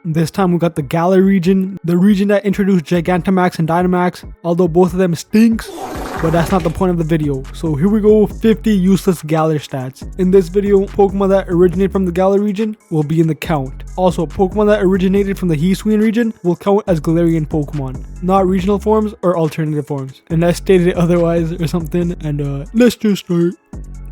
This time we got the Galar region, the region that introduced Gigantamax and Dynamax, although both of them stinks, but that's not the point of the video. So here we go, 50 useless Galar stats. In this video, Pokemon that originate from the Galar region will be in the count. Also, Pokemon that originated from the Hisuian region will count as Galarian Pokemon, not regional forms or alternative forms, unless stated otherwise or something. And let's just start.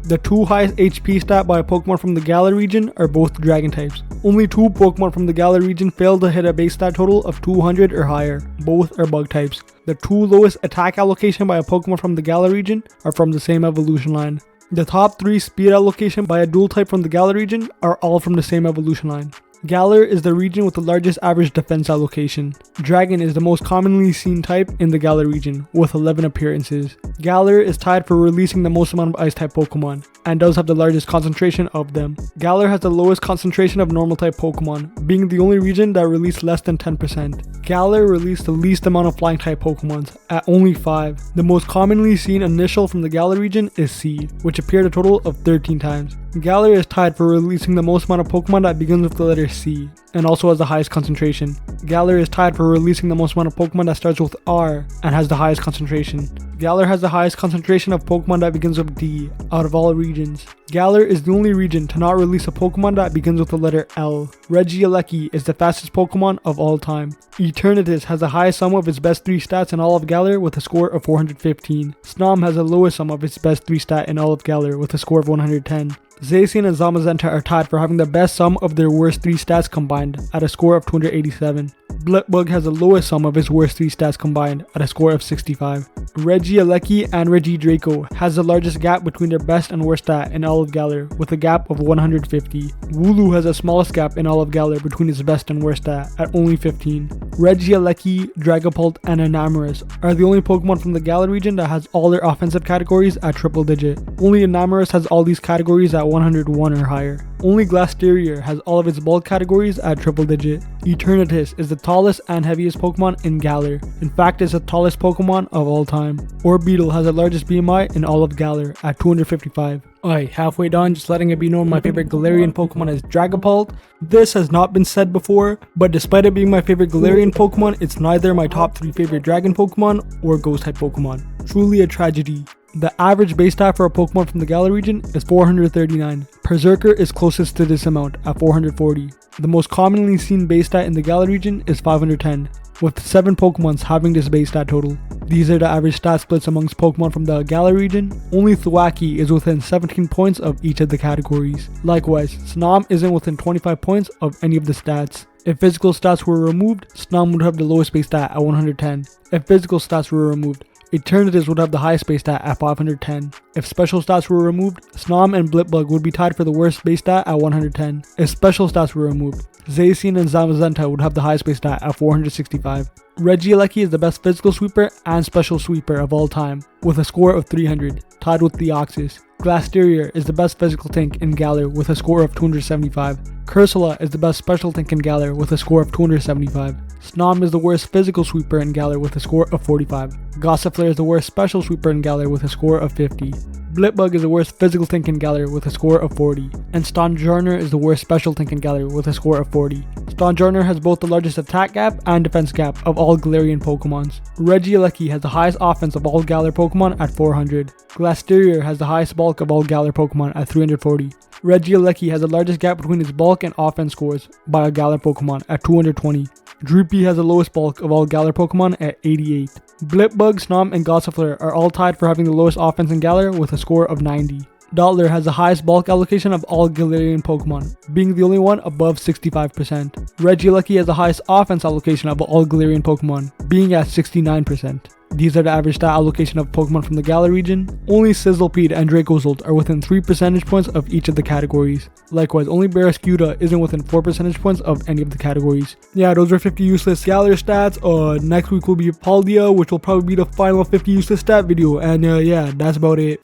The two highest HP stat by a Pokemon from the Galar region are both Dragon types. Only two Pokemon from the Galar region fail to hit a base stat total of 200 or higher. Both are Bug types. The two lowest attack allocation by a Pokemon from the Galar region are from the same evolution line. The top 3 speed allocation by a dual type from the Galar region are all from the same evolution line. Galar is the region with the largest average defense allocation. Dragon is the most commonly seen type in the Galar region, with 11 appearances. Galar is tied for releasing the most amount of Ice-type Pokemon, and does have the largest concentration of them. Galar has the lowest concentration of Normal-type Pokemon, being the only region that released less than 10%. Galar released the least amount of Flying-type Pokemons, at only 5. The most commonly seen initial from the Galar region is C, which appeared a total of 13 times. Galar is tied for releasing the most amount of Pokemon that begins with the letter C, and also has the highest concentration. Galar is tied for releasing the most amount of Pokemon that starts with R, and has the highest concentration. Galar has the highest concentration of Pokemon that begins with D, out of all regions. Galar is the only region to not release a Pokemon that begins with the letter L. Regieleki is the fastest Pokemon of all time. Eternatus has the highest sum of its best 3 stats in all of Galar with a score of 415. Snom has the lowest sum of its best 3 stat in all of Galar with a score of 110. Zacian and Zamazenta are tied for having the best sum of their worst 3 stats combined at a score of 287. Blipbug has the lowest sum of its worst 3 stats combined at a score of 65. Regieleki and Regidraco has the largest gap between their best and worst stat in all of Galar with a gap of 150. Wooloo has the smallest gap in all of Galar between its best and worst stat at only 15. Regieleki, Dragapult, and Enamorus are the only Pokemon from the Galar region that has all their offensive categories at triple digit. Only Enamorus has all these categories at 101 or higher. Only Glastrier has all of its bulk categories at triple digit. Eternatus is the tallest and heaviest Pokemon in Galar. In fact, it's the tallest Pokemon of all time. Orbeetle has the largest BMI in all of Galar at 255. Alright, halfway done, just letting it be known my favorite Galarian Pokemon is Dragapult. This has not been said before, but despite it being my favorite Galarian Pokemon, it's neither my top 3 favorite Dragon Pokemon or Ghost-type Pokemon. Truly a tragedy. The average base stat for a Pokemon from the Galar region is 439. Berserker is closest to this amount at 440. The most commonly seen base stat in the Galar region is 510, with 7 Pokemons having this base stat total. These are the average stat splits amongst Pokemon from the Galar region. Only Thwackey is within 17 points of each of the categories. Likewise, Snom isn't within 25 points of any of the stats. If physical stats were removed, Snom would have the lowest base stat at 110. If physical stats were removed, Eternatus would have the highest base stat at 510. If special stats were removed, Snom and Blipbug would be tied for the worst base stat at 110. If special stats were removed, Zacian and Zamazenta would have the highest base stat at 465. Regieleki is the best physical sweeper and special sweeper of all time, with a score of 300, tied with Deoxys. Glastrier is the best physical tank in Galar with a score of 275. Cursula is the best special tank in Galar with a score of 275. Snom is the worst physical sweeper in Galar with a score of 45. Gossifleur is the worst special sweeper in Galar with a score of 50. Blipbug is the worst physical tank in Galar with a score of 40. And Stonjourner is the worst special tank in Galar with a score of 40. Stonjourner has both the largest attack gap and defense gap of all Galarian Pokemons. Regieleki has the highest offense of all Galar Pokemon at 400. Glastrier has the highest bulk of all Galar Pokemon at 340. Regieleki has the largest gap between its bulk and offense scores by a Galar Pokemon at 220. Droopy has the lowest bulk of all Galar Pokemon at 88. Blipbug, Snom, and Gossifleur are all tied for having the lowest offense in Galar with a score of 90. Dottler has the highest bulk allocation of all Galarian Pokemon, being the only one above 65%. Regieleki has the highest offense allocation of all Galarian Pokemon, being at 69%. These are the average stat allocation of Pokemon from the Galar region. Only Sizzlipede and Dracozolt are within 3 percentage points of each of the categories. Likewise, only Barraskewda isn't within 4 percentage points of any of the categories. Yeah, those are 50 useless Galar stats. Next week will be Paldea, which will probably be the final 50 useless stat video. And yeah, that's about it.